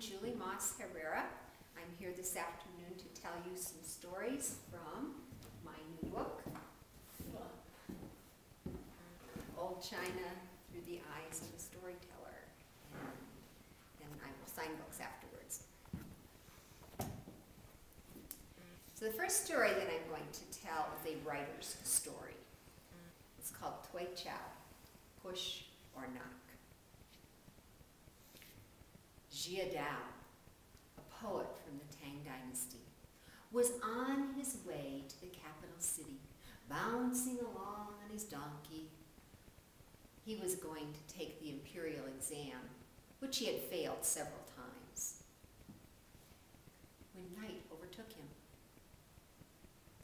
Julie Moss Herrera. I'm here this afternoon to tell you some stories from my new book, Old China Through the Eyes of a Storyteller. And I will sign books afterwards. So the first story that I'm going to tell is a writer's story. It's called Toi Chow, Push or Knock. Jia Dao, a poet from the Tang Dynasty, was on his way to the capital city, bouncing along on his donkey. He was going to take the imperial exam, which he had failed several times, when night overtook him.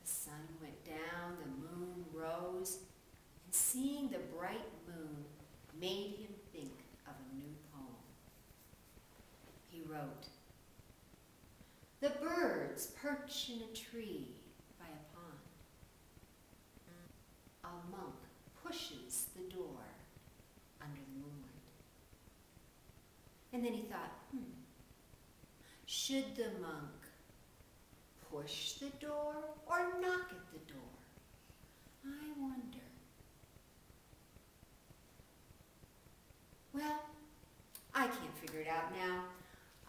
The sun went down, the moon rose, and seeing the bright moon made him think of a new poem. He wrote, "The birds perch in a tree by a pond. A monk pushes the door under the moonlight." And then he thought, should the monk push the door or knock at the door? I wonder. Well, I can't figure it out now.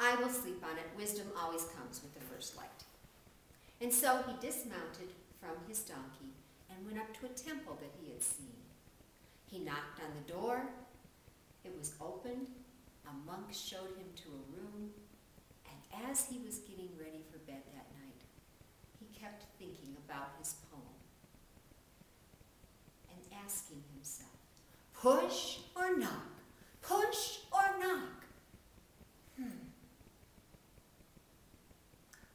I will sleep on it. Wisdom always comes with the first light. And so he dismounted from his donkey and went up to a temple that he had seen. He knocked on the door. It was opened. A monk showed him to a room. And as he was getting ready for bed that night, he kept thinking about his poem and asking himself, push or knock? Push or knock?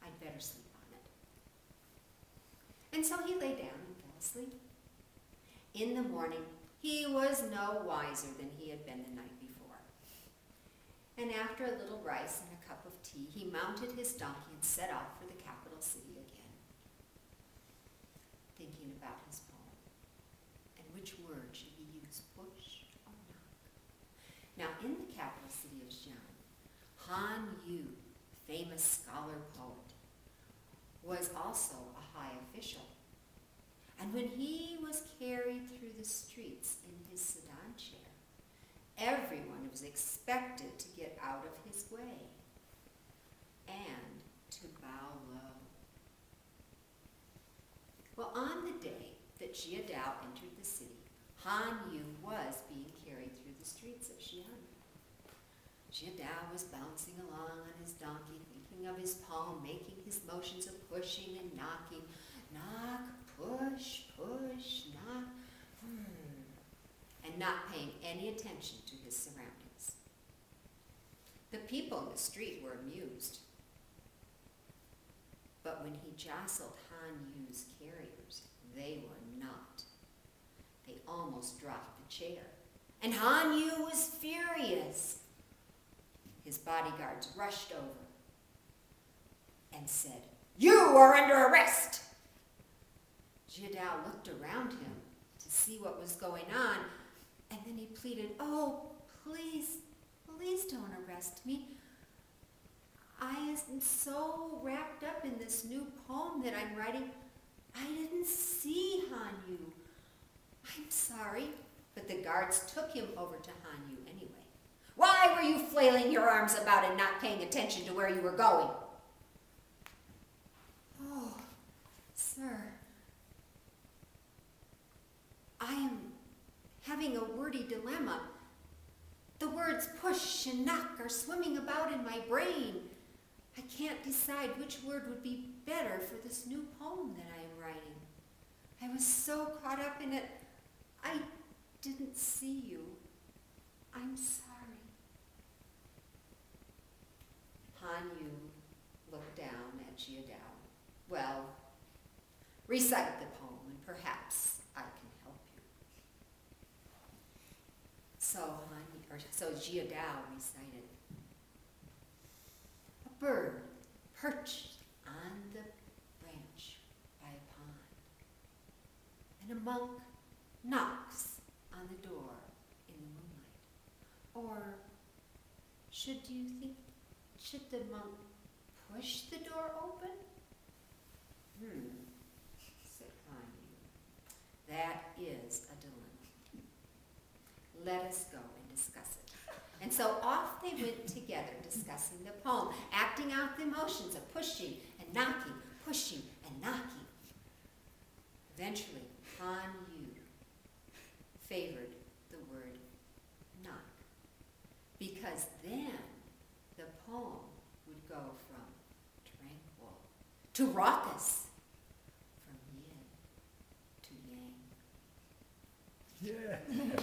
I'd better sleep on it. And so he lay down and fell asleep. In the morning, he was no wiser than he had been the night before. And after a little rice and a cup of tea, he mounted his donkey and set off for the capital city again, thinking about his poem and which word should he use, push or knock. Now, in the capital city of Xi'an, Han Yu, famous scholar poet, was also a high official. And when he was carried through the streets in his sedan chair, everyone was expected to get out of his way and to bow low. Well, on the day that Jia Dao entered the city, Han Yu was being carried through the streets of Xi'an. Jia Dao was bouncing along on his donkey, thinking of his poem, making his motions of pushing and knocking. Knock, push, push, knock, and not paying any attention to his surroundings. The people in the street were amused. But when he jostled Han Yu's carriers, they were not. They almost dropped the chair. And Han Yu was furious. His bodyguards rushed over and said, "You are under arrest!" Jia Dao looked around him to see what was going on, and then he pleaded, "Oh, please, please don't arrest me. I am so wrapped up in this new poem that I'm writing, I didn't see Han Yu. I'm sorry." But the guards took him over to Han Yu anyway. "Why were you flailing your arms about and not paying attention to where you were going?" "Oh, sir, I am having a wordy dilemma. The words push and knock are swimming about in my brain. I can't decide which word would be better for this new poem that I am writing. I was so caught up in it, I didn't see you. I'm sorry." Han Yu looked down at Jia Dao. "Well, recite the poem and perhaps I can help you." So Jia Dao recited, "A bird perched on the branch by a pond, and a monk knocks on the door in the moonlight. Or should you think Should the monk push the door open? Said Han Yu. That is a dilemma. Let us go and discuss it. And so off they went together, discussing the poem, acting out the emotions of pushing and knocking, pushing and knocking. Eventually, Han Yu favored the word knock, because then the poem would go from tranquil to raucous, from yin to yang. Yeah.